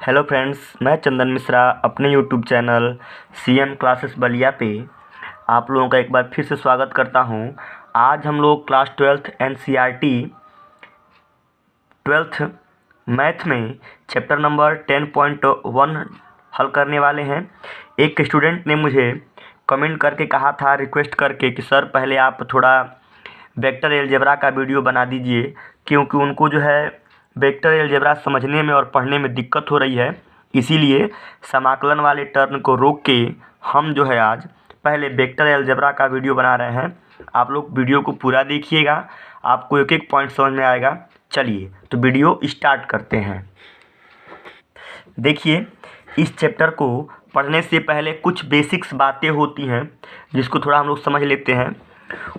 Hello friends, मैं चंदन मिश्रा अपने YouTube channel CM classes Ballia पे आप लोगों का एक बार फिर से स्वागत करता हूं। आज हम लोग class 12th NCERT 12th math में चैप्टर नंबर 10.1 हल करने वाले हैं। एक स्टूडेंट ने मुझे कमेंट करके कहा था, रिक्वेस्ट करके, कि सर पहले आप थोड़ा वेक्टर अलजेब्रा का वीडियो बना दीजिए, क्योंकि उनको जो है वेक्टर अलजेब्रा समझने में और पढ़ने में दिक्कत हो रही है। इसीलिए समाकलन वाले टर्म को रोक के हम जो है आज पहले वेक्टर अलजेब्रा का वीडियो बना रहे हैं। आप लोग वीडियो को पूरा देखिएगा, आपको एक एक पॉइंट समझ में आएगा। चलिए तो वीडियो स्टार्ट करते हैं। देखिए, इस चैप्टर को पढ़ने से पहले कुछ बेसिक्स बातें होती हैं जिसको थोड़ा हम लोग समझ लेते हैं।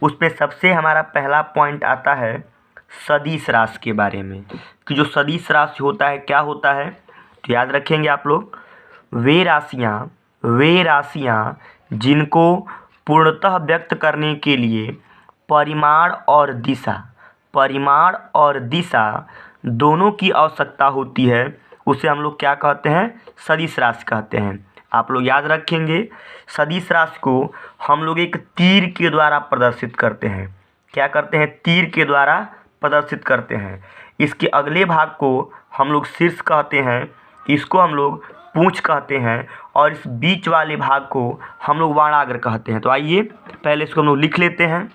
उस पर सबसे हमारा पहला पॉइंट आता है सदिश राशि के बारे में, कि जो सदिश राशि होता है क्या होता है। तो याद रखेंगे आप लोग, वे राशियाँ जिनको पूर्णतः व्यक्त करने के लिए परिमाण और दिशा दोनों की आवश्यकता होती है, उसे हम लोग क्या कहते हैं? सदिश राशि कहते हैं। आप लोग याद रखेंगे, सदिश राशि को हम लोग एक तीर के द्वारा प्रदर्शित करते हैं। क्या करते हैं? तीर के द्वारा प्रदर्शित करते हैं। इसके अगले भाग को हम लोग शीर्ष कहते हैं, इसको हम लोग पूंछ कहते हैं, और इस बीच वाले भाग को हम लोग वाणाग्र कहते हैं। तो आइए पहले इसको हम लोग लिख लेते हैं।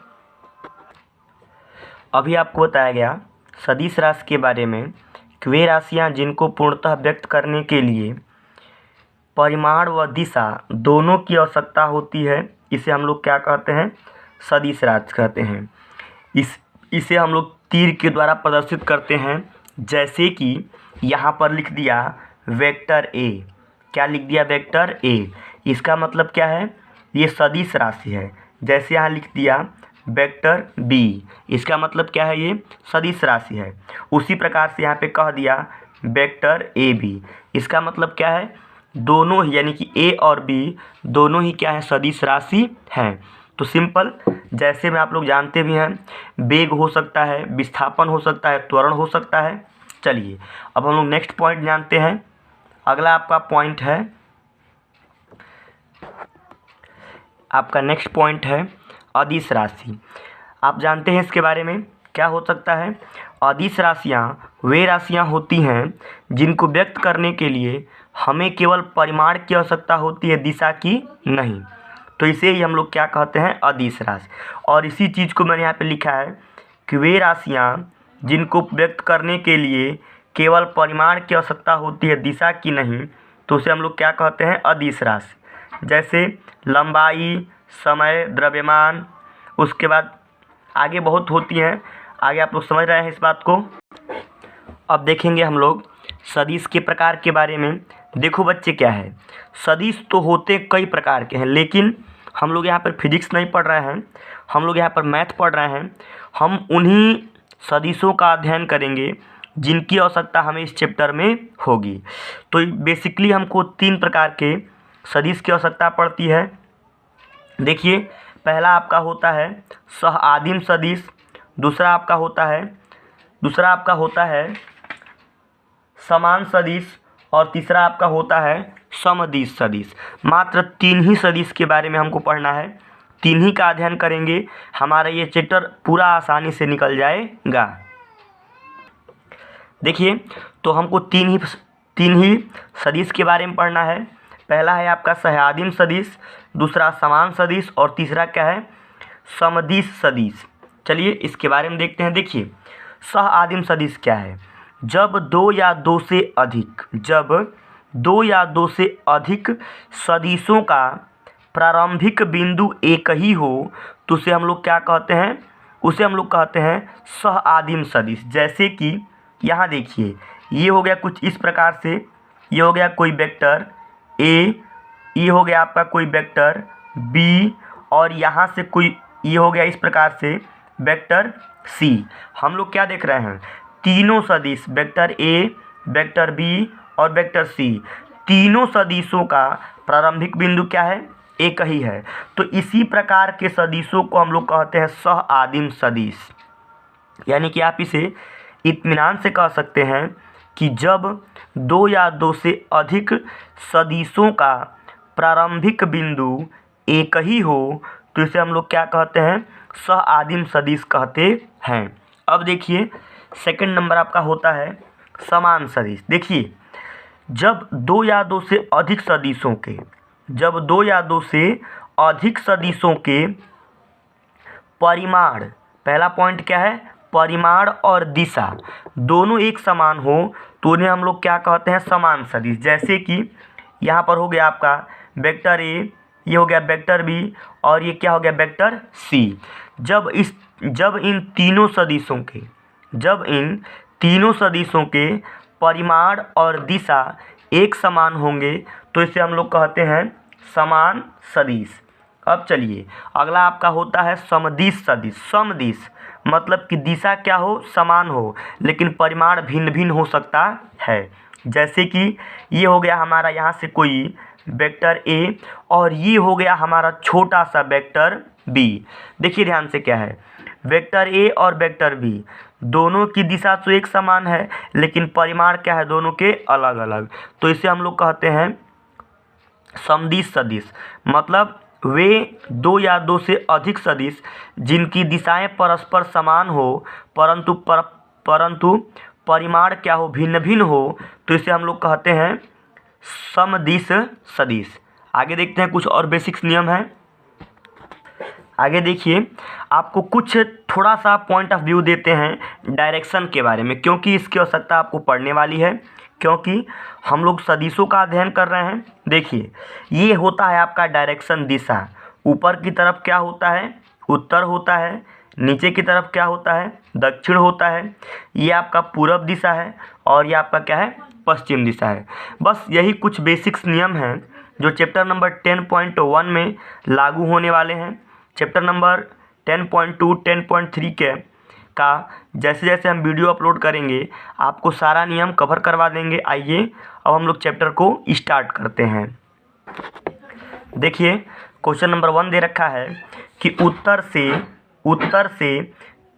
अभी आपको बताया गया सदिश राशि के बारे में कि वे राशियाँ जिनको पूर्णतः व्यक्त करने के लिए परिमाण व दिशा दोनों की आवश्यकता होती है, इसे हम लोग क्या कहते हैं? सदिश राशि कहते हैं। इसे हम लोग तीर के द्वारा प्रदर्शित करते हैं। जैसे कि यहाँ पर लिख दिया वेक्टर ए। क्या लिख दिया? Vector A. इसका मतलब क्या है? ये सदिश राशि है। जैसे यहाँ लिख दिया वेक्टर बी, इसका मतलब क्या है? ये सदिश राशि है। उसी प्रकार से यहाँ पे कह दिया वेक्टर ए बी, इसका मतलब क्या है? दोनों ही, यानी कि ए और बी दोनों ही क्या है? सदिश राशि हैं। तो सिंपल, जैसे में आप लोग जानते भी हैं, वेग हो सकता है, विस्थापन हो सकता है, त्वरण हो सकता है। चलिए अब हम लोग नेक्स्ट पॉइंट जानते हैं। अगला आपका पॉइंट है, आपका नेक्स्ट पॉइंट है अदिश राशि। आप जानते हैं इसके बारे में क्या हो सकता है? अदिश राशियाँ वे राशियाँ होती हैं जिनको व्यक्त करने के लिए हमें केवल परिमाण की आवश्यकता होती है, दिशा की नहीं। तो इसे ही हम लोग क्या कहते हैं? अदिश राशि। और इसी चीज़ को मैंने यहाँ पे लिखा है कि वे राशियाँ जिनको व्यक्त करने के लिए केवल परिमाण की आवश्यकता होती है, दिशा की नहीं, तो उसे हम लोग क्या कहते हैं? अदिश राशि। जैसे लंबाई, समय, द्रव्यमान, उसके बाद आगे बहुत होती हैं। आगे आप लोग समझ रहे हैं इस बात को। अब देखेंगे हम लोग सदिश के प्रकार के बारे में। देखो बच्चे, क्या है, सदिश तो होते कई प्रकार के हैं, लेकिन हम लोग यहाँ पर फिजिक्स नहीं पढ़ रहे हैं, हम लोग यहाँ पर मैथ पढ़ रहे हैं। हम उन्हीं सदिशों का अध्ययन करेंगे जिनकी आवश्यकता हमें इस चैप्टर में होगी। तो बेसिकली हमको 3 प्रकार के सदिश की आवश्यकता पड़ती है। देखिए, पहला आपका होता है सह आदिम सदिश, दूसरा आपका होता है समान सदिश, और तीसरा आपका होता है समदिश सदिश। मात्र 3 ही सदिश के बारे में हमको पढ़ना है, 3 ही का अध्ययन करेंगे, हमारा ये चैप्टर पूरा आसानी से निकल जाएगा। देखिए, तो हमको 3 ही सदिश के बारे में पढ़ना है। पहला है आपका सहआदिम सदिश, दूसरा समान सदिश, और तीसरा क्या है? समदिश सदिश। चलिए इसके बारे में देखते हैं। देखिए, सह आदिम सदिश क्या है? जब 2 या 2 से अधिक सदिशों का प्रारंभिक बिंदु एक ही हो, तो उसे हम लोग क्या कहते हैं? उसे हम लोग कहते हैं सह आदिम सदिश। जैसे कि यहाँ देखिए, ये हो गया कुछ इस प्रकार से, ये हो गया कोई वेक्टर ए, ये हो गया आपका कोई वेक्टर बी, और यहाँ से कोई ये हो गया इस प्रकार से वेक्टर सी। हम लोग क्या देख रहे हैं? तीनों सदिश, वेक्टर ए, वेक्टर बी और वेक्टर सी, तीनों सदिशों का प्रारंभिक बिंदु क्या है? एक ही है। तो इसी प्रकार के सदिशों को हम लोग कहते हैं सह आदिम सदिश। यानी कि आप इसे इत्मीनान से कह सकते हैं कि जब दो या दो से अधिक सदिशों का प्रारंभिक बिंदु एक ही हो तो इसे हम लोग क्या कहते हैं, सह आदिम सदिश कहते हैं। अब देखिए सेकंड नंबर आपका होता है समान सदिश। देखिए जब दो या दो से अधिक सदिशों के परिमाण, पहला पॉइंट क्या है, परिमाण और दिशा दोनों एक समान हो तो उन्हें हम लोग क्या कहते हैं, समान सदिश। जैसे कि यहाँ पर हो गया आपका वेक्टर ए, ये हो गया वेक्टर बी और ये क्या हो गया वेक्टर सी। जब इन तीनों सदिशों के परिमाण और दिशा एक समान होंगे तो इसे हम लोग कहते हैं समान सदिश। अब चलिए अगला आपका होता है समदिश सदिश। समदिश मतलब कि दिशा क्या हो, समान हो लेकिन परिमाण भिन्न भिन्न हो सकता है। जैसे कि ये हो गया हमारा यहाँ से कोई वेक्टर ए और ये हो गया हमारा छोटा सा वेक्टर बी। देखिए ध्यान से क्या है, वेक्टर ए और वेक्टर बी दोनों की दिशा तो एक समान है लेकिन परिमाण क्या है, दोनों के अलग अलग, तो इसे हम लोग कहते हैं समदिश सदिश। मतलब वे दो या दो से अधिक सदिश जिनकी दिशाएं परस्पर समान हो परंतु परिमाण क्या हो, भिन्न भिन्न हो तो इसे हम लोग कहते हैं समदिश सदिश। आगे देखते हैं कुछ और बेसिक्स नियम हैं। आगे देखिए आपको कुछ थोड़ा सा पॉइंट ऑफ व्यू देते हैं डायरेक्शन के बारे में, क्योंकि इसकी आवश्यकता आपको पढ़ने वाली है, क्योंकि हम लोग सदिशों का अध्ययन कर रहे हैं। देखिए ये होता है आपका डायरेक्शन, दिशा। ऊपर की तरफ क्या होता है, उत्तर होता है, नीचे की तरफ क्या होता है, दक्षिण होता है, ये आपका पूरब दिशा है और ये आपका क्या है, पश्चिम दिशा है। बस यही कुछ बेसिक्स नियम हैं जो चैप्टर नंबर 10.1 में लागू होने वाले हैं। चैप्टर नंबर 10.2, 10.3 का जैसे जैसे हम वीडियो अपलोड करेंगे आपको सारा नियम कवर करवा देंगे। आइए अब हम लोग चैप्टर को स्टार्ट करते हैं। देखिए क्वेश्चन नंबर 1 दे रखा है कि उत्तर से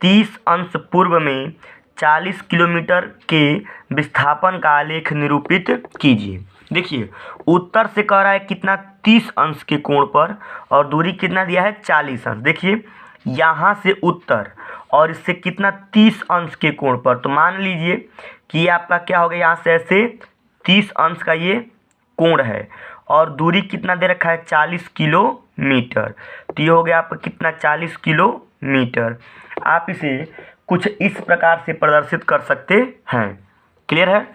30 अंश पूर्व में 40 किलोमीटर के विस्थापन का आलेख निरूपित कीजिए। देखिए उत्तर से कह रहा है कितना, 30 अंश के कोण पर, और दूरी कितना दिया है, 40 अंश। देखिए यहाँ से उत्तर और इससे कितना, 30 अंश के कोण पर, तो मान लीजिए कि ये आपका क्या हो गया, यहाँ से ऐसे 30 अंश का ये कोण है और दूरी कितना दे रखा है, 40 किलोमीटर। तो ये हो गया आपका कितना, 40 किलोमीटर। आप इसे कुछ इस प्रकार से प्रदर्शित कर सकते हैं। क्लियर है,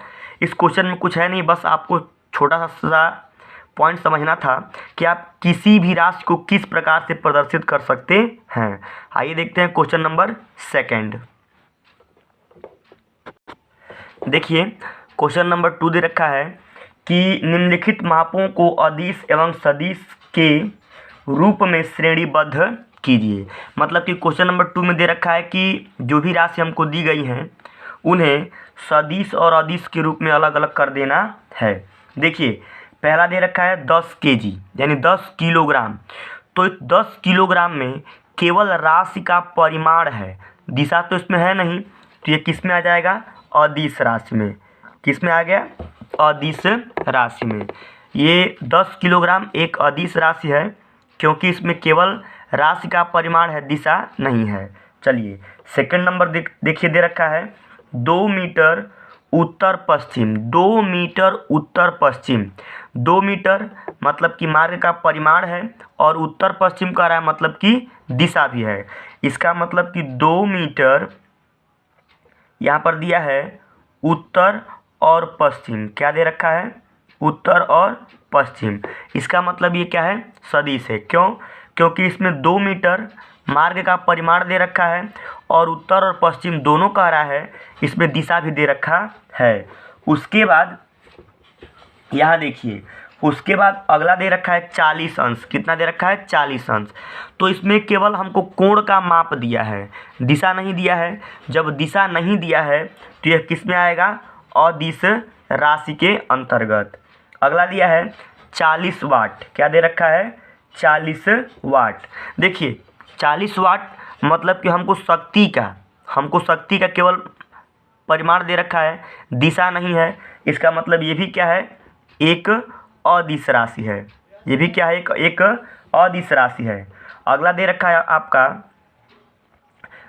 इस क्वेश्चन में कुछ है नहीं, बस आपको छोटा सा पॉइंट समझना था कि आप किसी भी राशि को किस प्रकार से प्रदर्शित कर सकते हैं। आइए देखते हैं क्वेश्चन नंबर 2। देखिए क्वेश्चन नंबर 2 दे रखा है कि निम्नलिखित मापों को अदिश एवं सदिश के रूप में श्रेणीबद्ध कीजिए। मतलब कि क्वेश्चन नंबर 2 में दे रखा है कि जो भी राशि हमको दी गई हैं उन्हें सदिश और अदिश के रूप में अलग अलग कर देना है। देखिए पहला दे रखा है 10 केजी यानी 10 किलोग्राम, तो 10 किलोग्राम में केवल राशि का परिमाण है, दिशा तो इसमें है नहीं, तो ये किस में आ जाएगा, अदिश राशि में। किस में आ गया, अदिश राशि में। ये 10 किलोग्राम एक अदिश राशि है क्योंकि इसमें केवल राशि का परिमाण है, दिशा नहीं है। चलिए सेकंड नंबर देखिए दे रखा है 2 मीटर उत्तर पश्चिम। 2 मीटर उत्तर पश्चिम, 2 मीटर मतलब कि मार्ग का परिमाण है और उत्तर पश्चिम का रहा है मतलब कि दिशा भी है। इसका मतलब कि 2 मीटर यहाँ पर दिया है उत्तर और पश्चिम, क्या दे रखा है, उत्तर और पश्चिम। इसका मतलब ये क्या है, सदिश है। क्यों, क्योंकि इसमें 2 मीटर मार्ग का परिमाण दे रखा है और उत्तर और पश्चिम दोनों कह रहा है, इसमें दिशा भी दे रखा है। उसके बाद यहाँ देखिए, उसके बाद अगला दे रखा है 40 अंश। कितना दे रखा है, 40 अंश। तो इसमें केवल हमको कोण का माप दिया है, दिशा नहीं दिया है। जब दिशा नहीं दिया है तो यह किस में आएगा, अदिश राशि के अंतर्गत। अगला दिया है 40 वाट। क्या दे रखा है, 40 वाट। देखिए 40 वाट मतलब कि हमको शक्ति का केवल परिमाण दे रखा है, दिशा नहीं है, इसका मतलब ये भी क्या है, एक अदिश राशि है। ये भी क्या है, एक अदिश राशि है। अगला दे रखा है आपका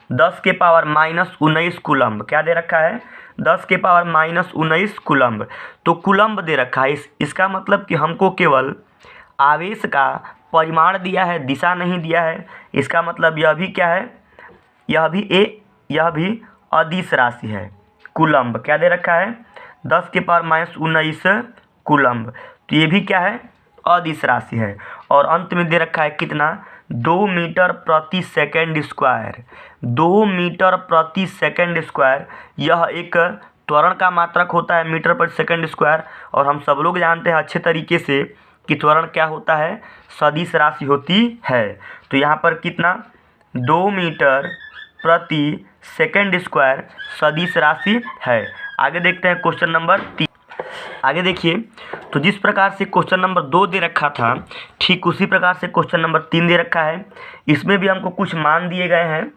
10 के पावर -19 कूलम्ब। क्या दे रखा है, 10 के पावर -19 कूलम्ब। तो कूलम्ब दे रखा है, इसका मतलब कि हमको केवल आवेश का परिमाण दिया है, दिशा नहीं दिया है। इसका मतलब यह भी क्या है, यह भी अदिश राशि है। कूलम्ब क्या दे रखा है, 10 के पावर -19 कूलम्ब। तो ये भी क्या है, अदिश राशि है। और अंत में दे रखा है कितना, 2 मीटर प्रति सेकंड स्क्वायर। 2 मीटर प्रति सेकंड स्क्वायर यह एक त्वरण का मात्रक होता है, मीटर प्रति सेकंड स्क्वायर। और हम सब लोग जानते हैं अच्छे तरीके से कि त्वरण क्या होता है, सदिश राशि होती है। तो यहाँ पर कितना, 2 मीटर प्रति सेकंड स्क्वायर सदिश राशि है। आगे देखते हैं क्वेश्चन नंबर 3। आगे देखिए, तो जिस प्रकार से क्वेश्चन नंबर 2 दे रखा था, ठीक उसी प्रकार से क्वेश्चन नंबर 3 दे रखा है। इसमें भी हमको कुछ मान दिए गए हैं,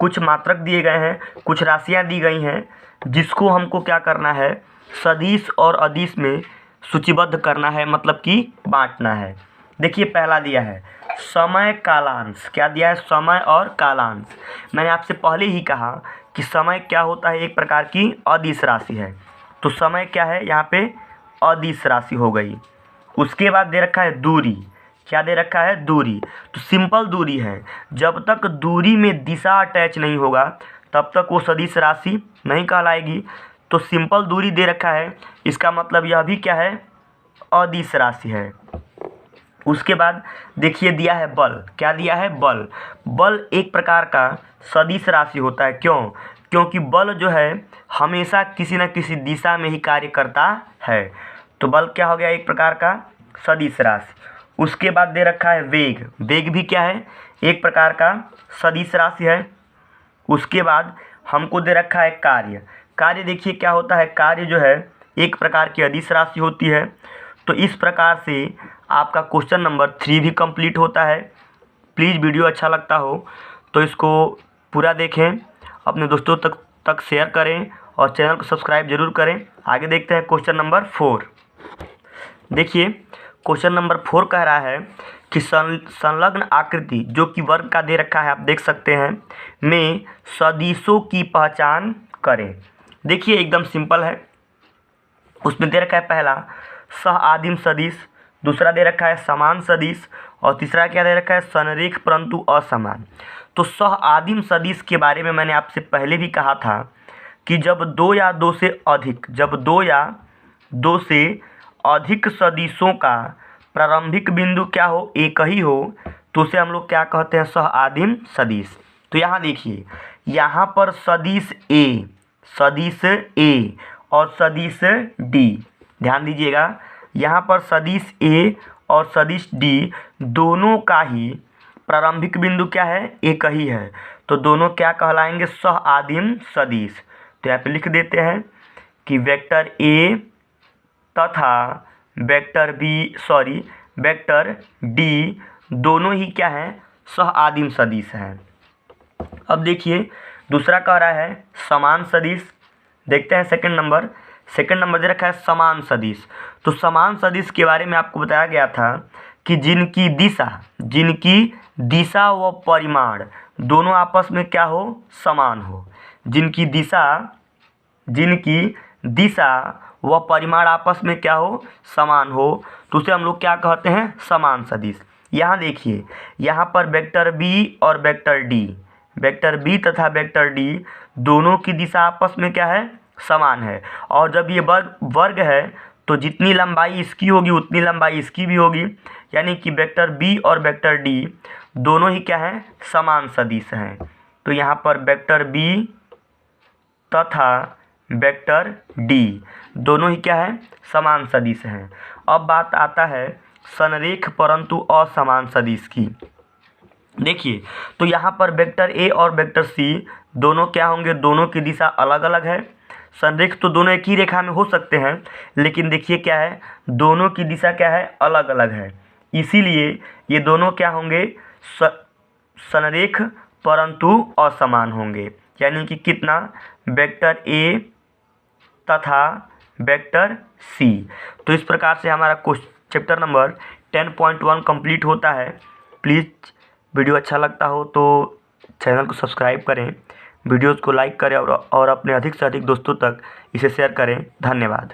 कुछ मात्रक दिए गए हैं, कुछ राशियां दी गई हैं, जिसको हमको क्या करना है, सदिश और अदिश में सूचीबद्ध करना है, मतलब कि बांटना है। देखिए पहला दिया है समय कालांश। क्या दिया है, समय और कालांश। मैंने आपसे पहले ही कहा कि समय क्या होता है, एक प्रकार की अदिश राशि है। तो समय क्या है, यहाँ पे अदिश राशि हो गई। उसके बाद दे रखा है दूरी। क्या दे रखा है, दूरी। तो सिंपल दूरी है, जब तक दूरी में दिशा अटैच नहीं होगा तब तक वो सदिश राशि नहीं कहलाएगी। तो सिंपल दूरी दे रखा है, इसका मतलब यह भी क्या है, अदिश राशि है। उसके बाद देखिए दिया है बल। क्या दिया है, बल। बल एक प्रकार का सदिश राशि होता है। क्यों, क्योंकि बल जो है हमेशा किसी न किसी दिशा में ही कार्य करता है। तो बल क्या हो गया, एक प्रकार का सदिश राशि। उसके बाद दे रखा है वेग। वेग भी क्या है, एक प्रकार का सदिश राशि है। उसके बाद हमको दे रखा है कार्य। कार्य देखिए क्या होता है, कार्य जो है एक प्रकार की अदिश राशि होती है। तो इस प्रकार से आपका क्वेश्चन नंबर 3 भी कंप्लीट होता है। प्लीज़ वीडियो अच्छा लगता हो तो इसको पूरा देखें, अपने दोस्तों तक शेयर करें और चैनल को सब्सक्राइब जरूर करें। आगे देखते हैं क्वेश्चन नंबर 4। देखिए क्वेश्चन नंबर 4 कह रहा है कि संलग्न आकृति जो कि वर्ग का दे रखा है, आप देख सकते हैं, में सदिशों की पहचान करें। देखिए एकदम सिंपल है। उसमें दे रखा है पहला सह आदिम सदिश, दूसरा दे रखा है समान सदिश और तीसरा क्या दे रखा है, संरेख परंतु असमान। तो सह आदिम सदिश के बारे में मैंने आपसे पहले भी कहा था कि जब 2 या 2 से अधिक, जब 2 या 2 से अधिक सदिशों का प्रारंभिक बिंदु क्या हो, एक ही हो, तो उसे हम लोग क्या कहते हैं, सह आदिम सदिश। तो यहाँ देखिए, यहाँ पर सदिश ए और सदिश डी, ध्यान दीजिएगा, यहाँ पर सदिश ए और सदिश डी दोनों का ही प्रारंभिक बिंदु क्या है, एक ही है। तो दोनों क्या कहलाएंगे, सह आदिम सदिश। तो यहाँ पे लिख देते हैं कि वेक्टर ए तथा वेक्टर डी दोनों ही क्या हैं, सह आदिम सदिश हैं। अब देखिए दूसरा कह रहा है समान सदिश। देखते हैं सेकंड नंबर दे रखा है समान सदिश। तो समान सदिश के बारे में आपको बताया गया था कि जिनकी दिशा व परिमाण दोनों आपस में क्या हो, समान हो। जिनकी दिशा व परिमाण आपस में क्या हो, समान हो, तो उसे हम लोग क्या कहते हैं, समान सदिश। यहाँ देखिए, यहाँ पर वेक्टर बी और वेक्टर बी तथा वेक्टर डी दोनों की दिशा आपस में क्या है, समान है। और जब ये वर्ग है तो जितनी लंबाई इसकी होगी उतनी लंबाई इसकी भी होगी, यानी कि वेक्टर बी और वेक्टर डी दोनों ही क्या हैं, समान सदिश हैं। तो यहाँ पर वेक्टर बी तथा वेक्टर डी दोनों ही क्या है, समान सदिश हैं। अब बात आता है संरेख परंतु असमान सदिश की। देखिए तो यहाँ पर वेक्टर ए और वेक्टर सी दोनों क्या होंगे, दोनों की दिशा अलग अलग है। संरेख तो दोनों एक ही रेखा में हो सकते हैं, लेकिन देखिए क्या है, दोनों की दिशा क्या है, अलग अलग है। इसीलिए ये दोनों क्या होंगे, संरेख परंतु असमान होंगे। यानी कि कितना, वेक्टर ए तथा वेक्टर सी। तो इस प्रकार से हमारा चैप्टर नंबर 10.1 कंप्लीट होता है। प्लीज़ वीडियो अच्छा लगता हो तो चैनल को सब्सक्राइब करें, वीडियोज़ को लाइक करें और अपने अधिक से अधिक दोस्तों तक इसे शेयर करें। धन्यवाद।